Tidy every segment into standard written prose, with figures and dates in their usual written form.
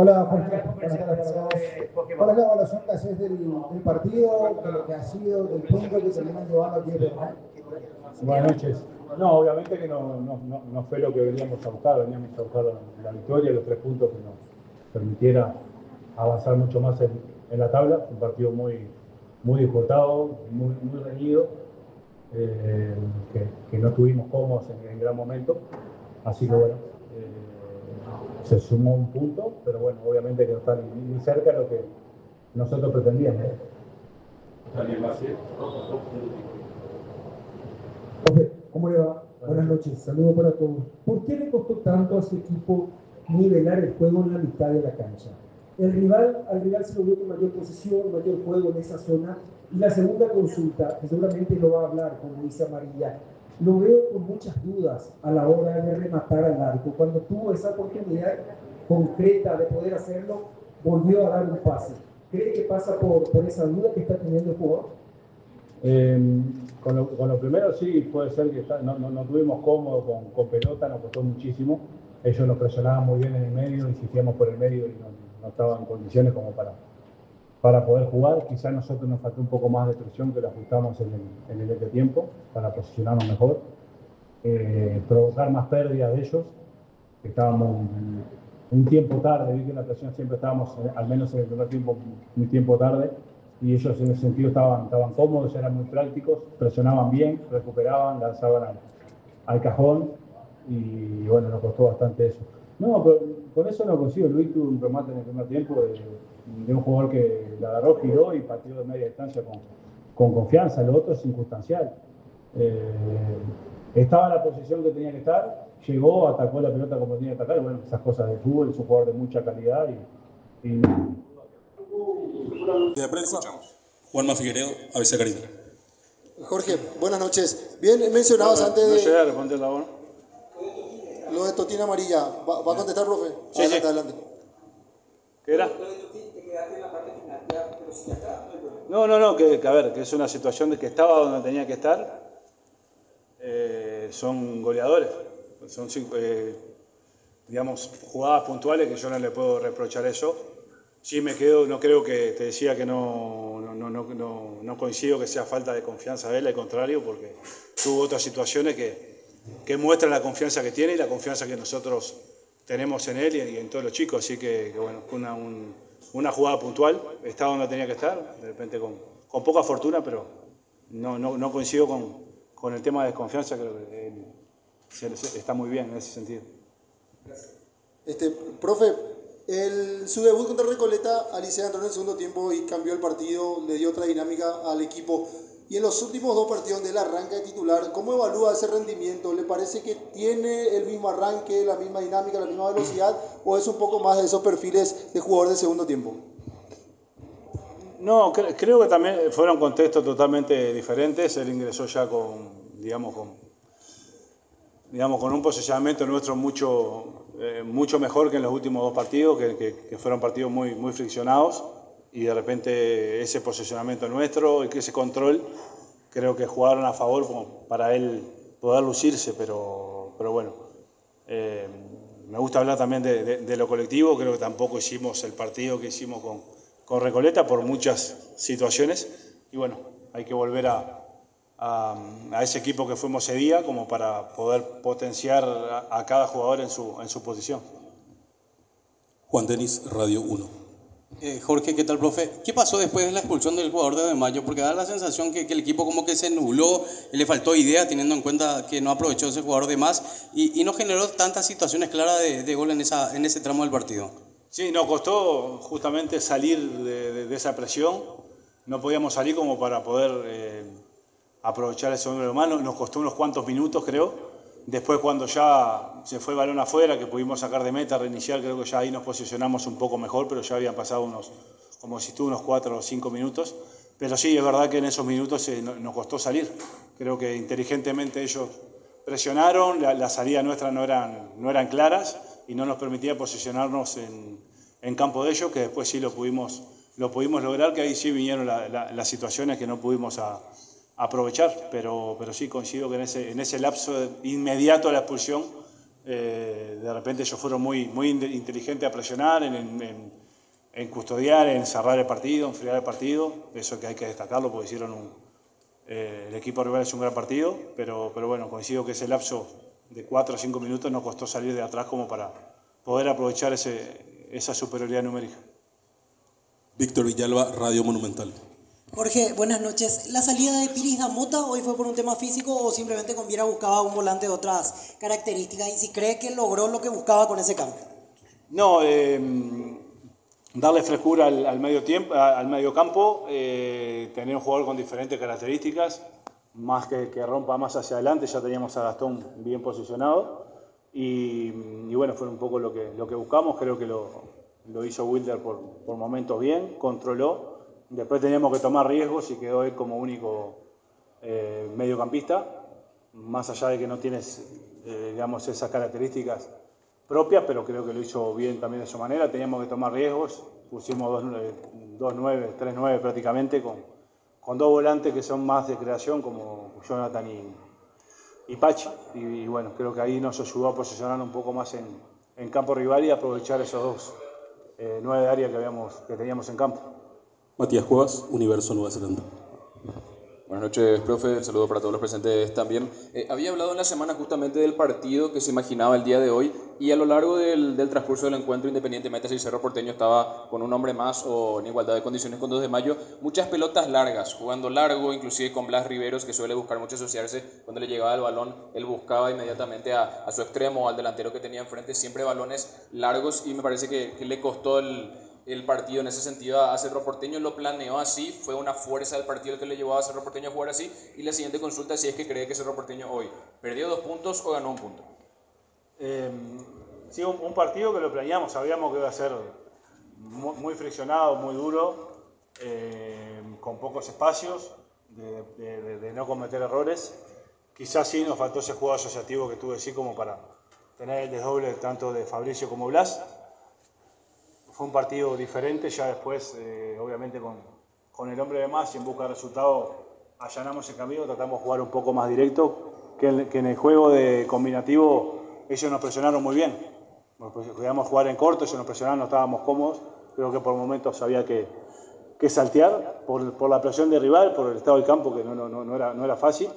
Hola Jorge, buenas tardes para todos. ¿Cuál es la evaluación que haces del partido, de lo que ha sido, del punto que se vienen llevando aquí de Perú? Buenas noches. No, obviamente que no fue lo que veníamos a buscar la victoria, los 3 puntos que nos permitiera avanzar mucho más en la tabla. Un partido muy disputado, muy reñido, que no estuvimos cómodos en gran momento. Así que bueno, se sumó un punto, pero bueno, obviamente que no está ni cerca de lo que nosotros pretendíamos. Profe, ¿cómo le va? Buenas noches, saludos para todos. ¿Por qué le costó tanto a su equipo nivelar el juego en la mitad de la cancha? Al rival se lo vio con mayor posesión, mayor juego en esa zona. Y la segunda consulta, que seguramente lo va a hablar, como dice Amarilla, lo veo con muchas dudas a la hora de rematar al arco. Cuando tuvo esa oportunidad concreta de poder hacerlo, volvió a dar un pase. ¿Cree que pasa por esa duda que está teniendo el jugador? Con lo primero sí, puede ser que no tuvimos cómodo con pelota, nos costó muchísimo. Ellos nos presionaban muy bien en el medio, insistíamos por el medio y no estaban en condiciones como para poder jugar. Quizás a nosotros nos faltó un poco más de presión, que lo ajustamos en el entretiempo para posicionarnos mejor. Provocar más pérdidas de ellos, que estábamos un tiempo tarde. Vi que en la presión siempre estábamos, al menos en el primer tiempo, un tiempo tarde, y ellos en ese sentido estaban cómodos, eran muy prácticos, presionaban bien, recuperaban, lanzaban al cajón, y bueno, nos costó bastante eso. No, pero con eso no consigo. Luis tuvo un remate en el primer tiempo de un jugador que la agarró, giró y partió de media distancia con confianza. Lo otro es circunstancial. Estaba en la posición que tenía que estar, llegó, atacó la pelota como tenía que atacar. Bueno, esas cosas de fútbol, es un jugador de mucha calidad y de prensa, Juanma Figueiredo, ABC Carita. Jorge, buenas noches. Bien, mencionabas antes de... No llega a responder la hora. Lo de Totina Amarilla. ¿Va a contestar, profe? Sí, adelante, sí. adelante. ¿Qué era? No, que a ver, que es una situación de que estaba donde tenía que estar. Son goleadores, son digamos, jugadas puntuales que yo no le puedo reprochar eso. Sí me quedo, no creo que, te decía que no coincido que sea falta de confianza de él, al contrario, porque tuvo otras situaciones que muestran la confianza que tiene y la confianza que nosotros tenemos en él y en todos los chicos. Así que bueno, fue una jugada puntual, estaba donde tenía que estar, de repente con poca fortuna, pero no coincido con el tema de desconfianza. Creo que él está muy bien en ese sentido. Profe, su debut contra Recoleta, Alicia entró en el segundo tiempo y cambió el partido, le dio otra dinámica al equipo. Y en los últimos 2 partidos donde él arranca de titular, ¿cómo evalúa ese rendimiento? ¿Le parece que tiene el mismo arranque, la misma dinámica, la misma velocidad, o es un poco más de esos perfiles de jugador de segundo tiempo? No, creo que también fueron contextos totalmente diferentes. Él ingresó ya con un posicionamiento nuestro mucho mejor que en los últimos 2 partidos, que fueron partidos muy friccionados, y de repente ese posicionamiento nuestro y que ese control creo que jugaron a favor como para él poder lucirse, pero bueno, me gusta hablar también de lo colectivo. Creo que tampoco hicimos el partido que hicimos con Recoleta por muchas situaciones, y bueno, hay que volver a ese equipo que fuimos ese día como para poder potenciar a cada jugador en su posición. Juan Denis, Radio 1. Jorge, ¿qué tal, profe? ¿Qué pasó después de la expulsión del jugador de Mayo? Porque da la sensación que el equipo como que se nubló, le faltó idea, teniendo en cuenta que no aprovechó ese jugador de más y no generó tantas situaciones claras de gol en ese tramo del partido. Sí, nos costó justamente salir de esa presión. No podíamos salir como para poder aprovechar ese hombre humano. Nos costó unos cuantos minutos, creo. Después, cuando ya se fue el balón afuera, que pudimos sacar de meta, reiniciar, creo que ya ahí nos posicionamos un poco mejor, pero ya habían pasado unos 4 o 5 minutos. Pero sí, es verdad que en esos minutos nos costó salir. Creo que inteligentemente ellos presionaron, la salida nuestra no eran claras y no nos permitía posicionarnos en campo de ellos, que después sí lo pudimos lograr, que ahí sí vinieron las situaciones que no pudimos aprovechar, pero sí coincido que en ese lapso inmediato a la expulsión De repente ellos fueron muy inteligentes a presionar, en custodiar, en cerrar el partido, enfriar el partido. Eso que hay que destacarlo porque hicieron el equipo rival es un gran partido, pero bueno, coincido que ese lapso de 4 o 5 minutos nos costó salir de atrás como para poder aprovechar esa superioridad numérica. Víctor Villalba, Radio Monumental. Jorge, buenas noches. ¿La salida de Piris Damota hoy fue por un tema físico o simplemente con Viera buscaba un volante de otras características? Y si cree que logró lo que buscaba con ese cambio. No, darle frescura al medio campo, tener un jugador con diferentes características, más que rompa más hacia adelante. Ya teníamos a Gastón bien posicionado y bueno, fue un poco lo que buscamos. Creo que lo hizo Wilder por momentos bien, controló. Después teníamos que tomar riesgos y quedó él como único mediocampista, más allá de que no tienes digamos, esas características propias, pero creo que lo hizo bien también de su manera. Teníamos que tomar riesgos, pusimos 2-9, 3-9 prácticamente, con dos volantes que son más de creación, como Jonathan y Pachi. Y bueno, creo que ahí nos ayudó a posicionar un poco más en campo rival y aprovechar esos dos 9 de área que teníamos en campo. Matías Cuevas, Universo 970. Buenas noches, profe. Un saludo para todos los presentes también. Había hablado en la semana justamente del partido que se imaginaba el día de hoy y a lo largo del transcurso del encuentro, independientemente si Cerro Porteño estaba con un hombre más o en igualdad de condiciones con 2 de mayo, muchas pelotas largas, jugando largo, inclusive con Blas Riveros, que suele buscar mucho asociarse. Cuando le llegaba el balón, él buscaba inmediatamente a su extremo o al delantero que tenía enfrente, siempre balones largos, y me parece que le costó el partido en ese sentido a Cerro Porteño. Lo planeó así, fue una fuerza del partido el que le llevó a Cerro Porteño a jugar así. Y la siguiente consulta es si es que cree que Cerro Porteño hoy perdió 2 puntos o ganó 1 punto. Sí, un partido que lo planeamos, sabíamos que iba a ser muy friccionado, muy duro, con pocos espacios, de no cometer errores. Quizás sí nos faltó ese juego asociativo que tuve, sí, como para tener el desdoble tanto de Fabricio como Blas. Fue un partido diferente, ya después, obviamente con el hombre de más y en busca de resultados, allanamos el camino, tratamos de jugar un poco más directo, que en el juego de combinativo ellos nos presionaron muy bien. Podíamos jugar en corto, ellos nos presionaron, no estábamos cómodos, creo que por momentos había que saltear por la presión de rival, por el estado del campo, que no era fácil,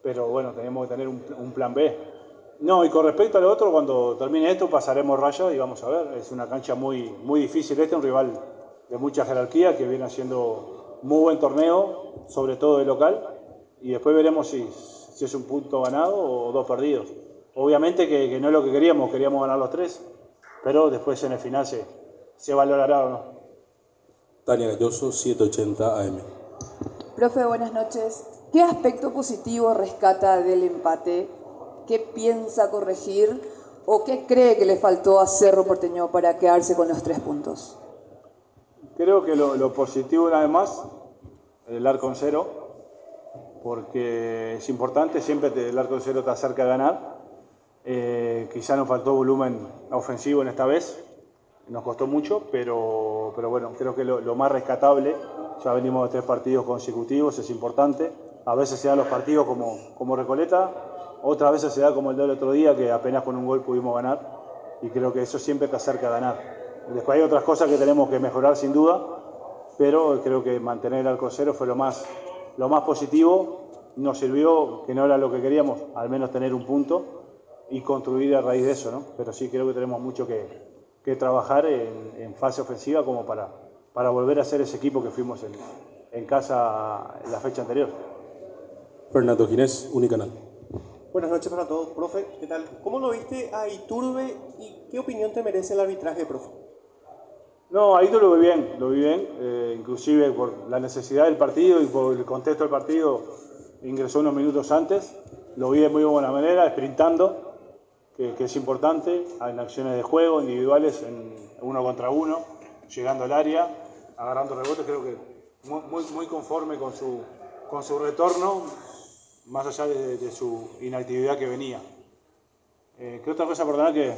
pero bueno, teníamos que tener un plan B. No, y con respecto a lo otro, cuando termine esto pasaremos raya y vamos a ver. Es una cancha muy difícil, un rival de mucha jerarquía que viene haciendo muy buen torneo, sobre todo de local, y después veremos si es un punto ganado o 2 perdidos. Obviamente que no es lo que queríamos ganar los 3, pero después en el final se valorará o no. Tania Galloso, 780 AM. Profe, buenas noches. ¿Qué aspecto positivo rescata del empate? ¿Qué piensa corregir o qué cree que le faltó a Cerro Porteño para quedarse con los 3 puntos? Creo que lo positivo una vez más, el arco en cero, porque es importante, siempre el arco en cero te acerca a ganar. Quizá nos faltó volumen ofensivo en esta vez, nos costó mucho, pero bueno, creo que lo más rescatable, ya venimos de 3 partidos consecutivos, es importante. A veces se dan los partidos como Recoleta, otras veces se da como el del otro día, que apenas con un gol pudimos ganar, y creo que eso siempre te acerca a ganar. Después hay otras cosas que tenemos que mejorar sin duda, pero creo que mantener el arco cero fue lo más positivo. Nos sirvió, que no era lo que queríamos, al menos tener un punto y construir a raíz de eso, ¿no? Pero sí creo que tenemos mucho que trabajar en fase ofensiva como para volver a ser ese equipo que fuimos en casa en la fecha anterior. Fernando Ginés, Unicanal. Buenas noches para todos, profe. ¿Qué tal? ¿Cómo lo viste a Iturbe y qué opinión te merece el arbitraje, profe? No, ahí lo vi bien, inclusive por la necesidad del partido y por el contexto del partido, ingresó unos minutos antes, lo vi de muy buena manera, sprintando, que es importante, en acciones de juego, individuales, en 1 contra 1, llegando al área, agarrando rebotes, creo que muy conforme con su retorno, más allá de su inactividad que venía. ¿Qué otra cosa, perdona, que...?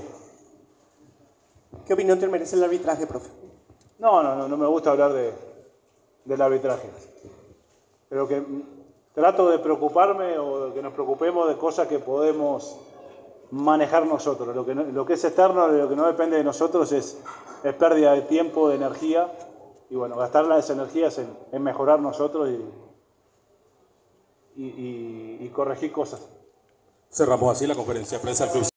¿Qué opinión te merece el arbitraje, profe? No me gusta hablar del arbitraje. Pero que trato de preocuparme o de que nos preocupemos de cosas que podemos manejar nosotros. Lo que es externo, lo que no depende de nosotros es pérdida de tiempo, de energía, y bueno, gastar las energías en mejorar nosotros y corregir cosas. Cerramos así la conferencia de prensa del Club